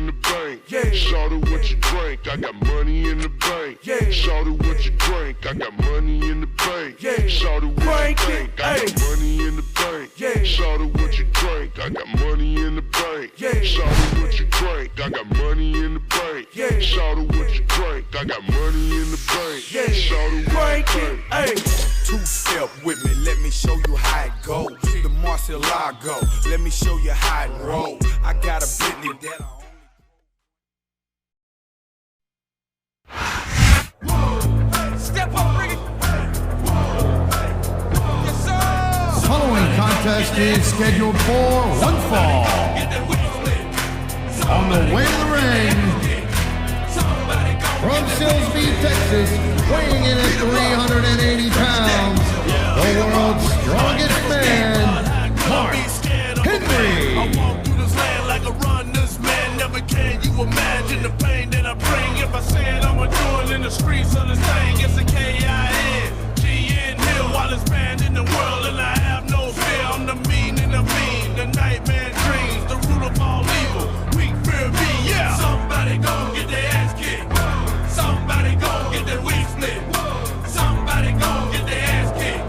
the bank. Shawty, what you drink? I got money in the bank. Shawty, what you drink? I got money in the bank. Shawty, what you drink? I got money in the bank. Shawty, what you drink? I got money in the bank. Shawty, what you drink? I got money in the bank. Shawty, what you drink? I got money in the bank. Shawty, what you drink? Two-step with me, let me show you how it goes. The Marcelago, let me show you how it roll. I got a Bentley that Step up, bring it. Yes, sir. The following contest is scheduled for one fall. On the way to the ring, from Silsbee, Texas, weighing in at 380 pounds, the world's strongest man, Mark Henry. I walk through this land like a runner's man. Never can you imagine the pain that I bring. If I said I'ma do it in the streets of this thing, it's a K-I-N, G-N Hill, while it's banned in the world, and I have no fear. I'm the mean and the mean, the nightmare dreams, the root of all evil. Weak fear me, yeah. Somebody gon' get their ass kicked. Somebody gon' get their wig split. Somebody gon' get their ass kicked.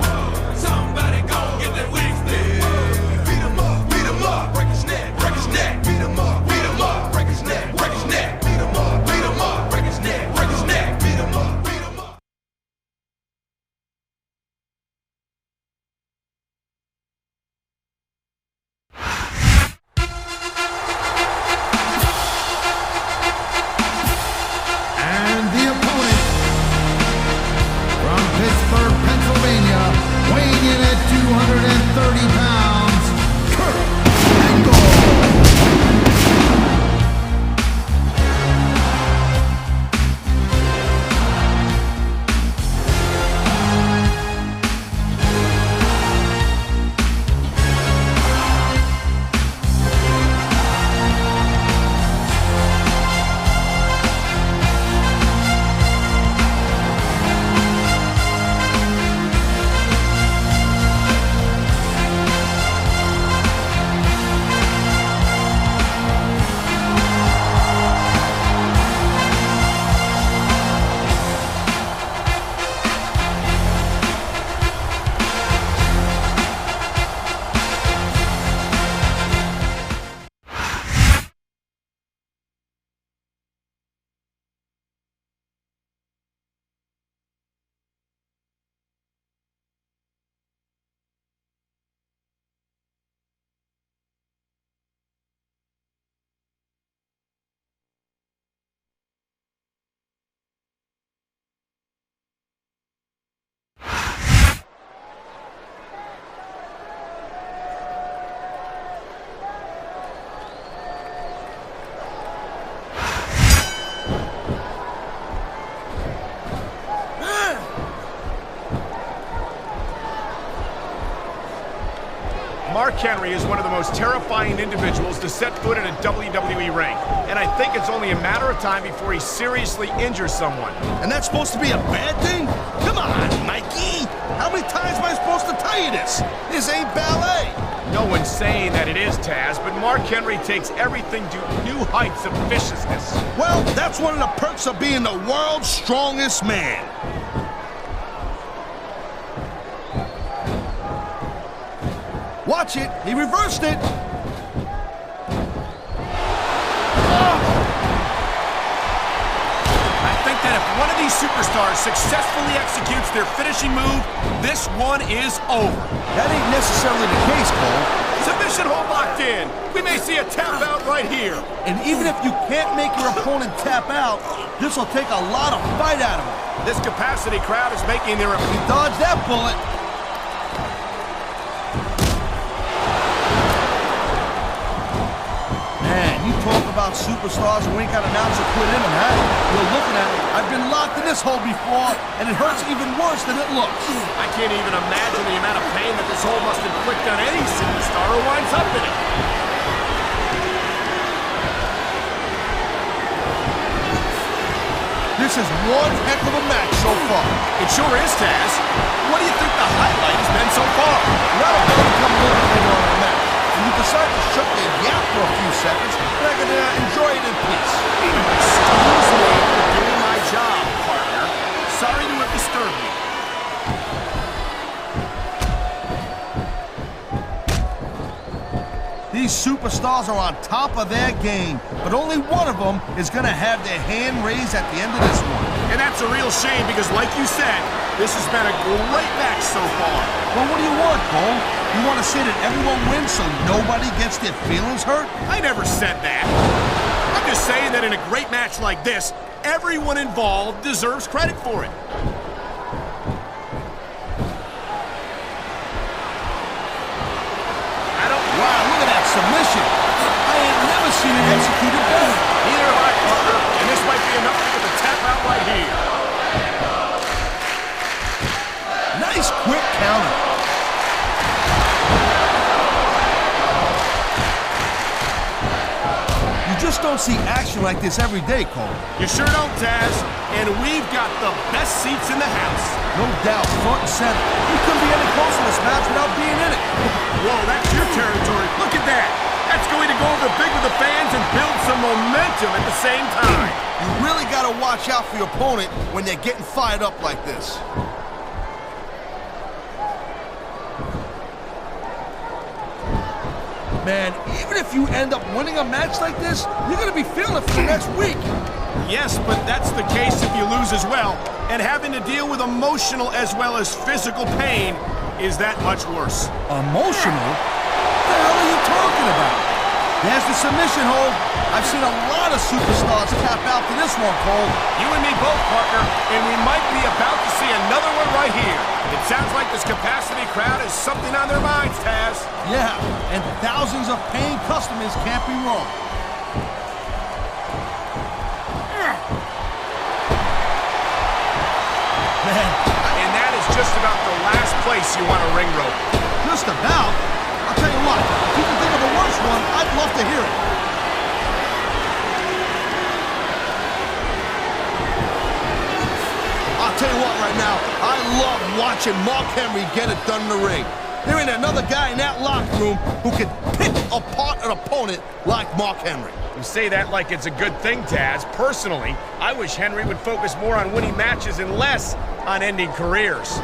Somebody gon' get their wig split. Beat 'em up, break his neck, break his neck. Beat 'em up, break his neck, break his neck. Beat 'em up, break his neck, break his neck. Beat 'em up, beat 'em up. And the opponent, from Pittsburgh, Pennsylvania, weighing in at 230 pounds, Kurt Angle. Mark Henry is one of the most terrifying individuals to set foot in a WWE ring. And I think it's only a matter of time before he seriously injures someone. And that's supposed to be a bad thing? Come on, Mikey. How many times am I supposed to tell you this? This ain't ballet. No one's saying that it is, Taz, but Mark Henry takes everything to new heights of viciousness. Well, that's one of the perks of being the world's strongest man. Watch it. He reversed it. I think that if one of these superstars successfully executes their finishing move, this one is over. That ain't necessarily the case, Cole. Submission hold locked in. We may see a tap out right here. And even if you can't make your opponent tap out, this will take a lot of fight out of him. This capacity crowd is making their... He dodged that bullet. Talk about superstars who ain't got an ounce of quit in them, huh? You're looking at it. I've been locked in this hole before, and it hurts even worse than it looks. I can't even imagine the amount of pain that this hole must inflict on any superstar who winds up in it. This is one heck of a match so far. It sure is, Taz. What do you think the highlight has been so far? Well, that'll come a little bit later on in the match. And you decide to shut the gap for a few seconds, and I can enjoy it in peace. Excuse me for doing my job, partner. Sorry to have disturbed you. These superstars are on top of their game, but only one of them is going to have their hand raised at the end of this one. And that's a real shame because, like you said, this has been a great match so far. Well, what do you want, Cole? You want to say that everyone wins so nobody gets their feelings hurt? I never said that. I'm just saying that in a great match like this, everyone involved deserves credit for it. Wow, look at that submission. I ain't never seen it executed better. Neither have I, partner, and this might be enough to get the tap out right here. Nice quick counter. You just don't see action like this every day, Cole. You sure don't, Taz. And we've got the best seats in the house. No doubt, front and center. You couldn't be any closer to this match without being in it. Whoa, that's your territory. Look at that. That's going to go over big with the fans and build some momentum at the same time. You really got to watch out for your opponent when they're getting fired up like this. Man, even if you end up winning a match like this, you're going to be feeling it for the next week. Yes, but that's the case if you lose as well. And having to deal with emotional as well as physical pain is that much worse. Emotional? What the hell are you talking about? There's the submission hold. I've seen a lot of superstars tap out to this one, Cole. You and me both, partner, and we might be about to see another one right here. It sounds like this capacity crowd has something on their minds, Taz. Yeah, and thousands of paying customers can't be wrong. Man. And that is just about the last place you want a ring rope. Just about? I'll tell you what, if you can think of a worse one, I'd love to hear it. I'll tell you what right now, I love watching Mark Henry get it done in the ring. There ain't another guy in that locker room who can pick apart an opponent like Mark Henry. You say that like it's a good thing, Taz. Personally, I wish Henry would focus more on winning matches and less on ending careers.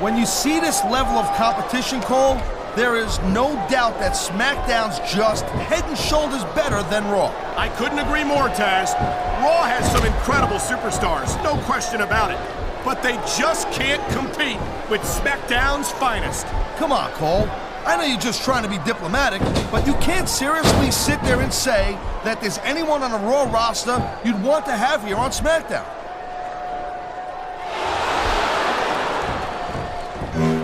When you see this level of competition, Cole, there is no doubt that SmackDown's just head and shoulders better than Raw. I couldn't agree more, Taz. Raw has some incredible superstars, no question about it. But they just can't compete with SmackDown's finest. Come on, Cole. I know you're just trying to be diplomatic, but you can't seriously sit there and say that there's anyone on the Raw roster you'd want to have here on SmackDown.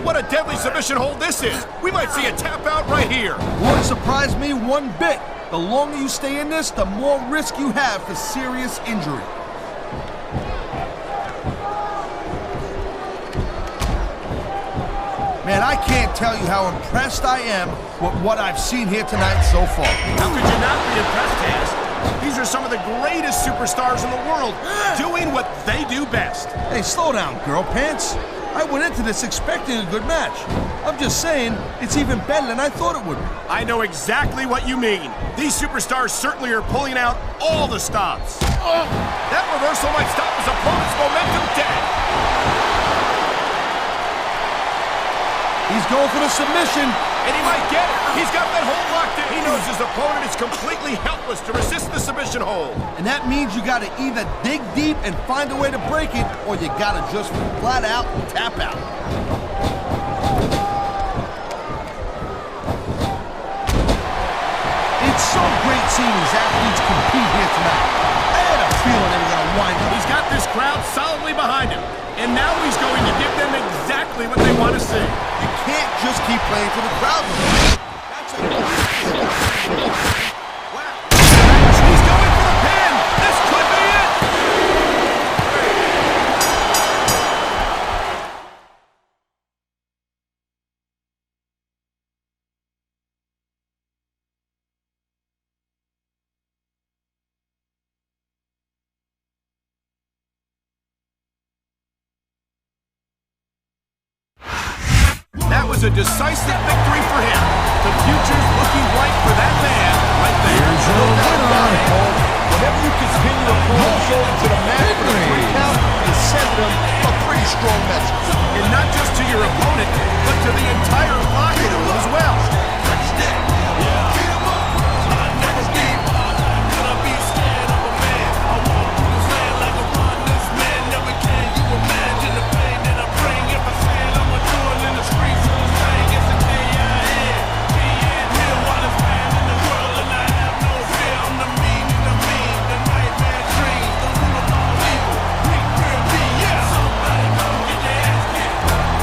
What a deadly submission hold this is. We might see a tap out right here. Wouldn't surprise me one bit. The longer you stay in this, the more risk you have for serious injury. Man, I can't tell you how impressed I am with what I've seen here tonight so far. How could you not be impressed, Taz? These are some of the greatest superstars in the world, doing what they do best. Hey, slow down, girl pants. I went into this expecting a good match. I'm just saying, it's even better than I thought it would be. I know exactly what you mean. These superstars certainly are pulling out all the stops. That reversal might stop his opponent's momentum dead. He's going for the submission. And he might get it. He's got that hold locked in. He knows his opponent is completely helpless to resist the submission hold. And that means you got to either dig deep and find a way to break it, or you got to just flat out tap out. It's so great seeing these athletes compete here tonight. I had a feeling they were going to wind up. He's got this crowd solidly behind him. And now he's going to give them exactly what they want to see. You can't just keep playing for the crowd. Wow. He's going for the pin. This could be it. That was a decisive victory for him. The future's looking bright for that man right there. Here's your winner, Whenever you continue to pull him shoulder to the mat for the 3 count, you're sending him a pretty strong message. And not just to your opponent, but to the entire locker room as well.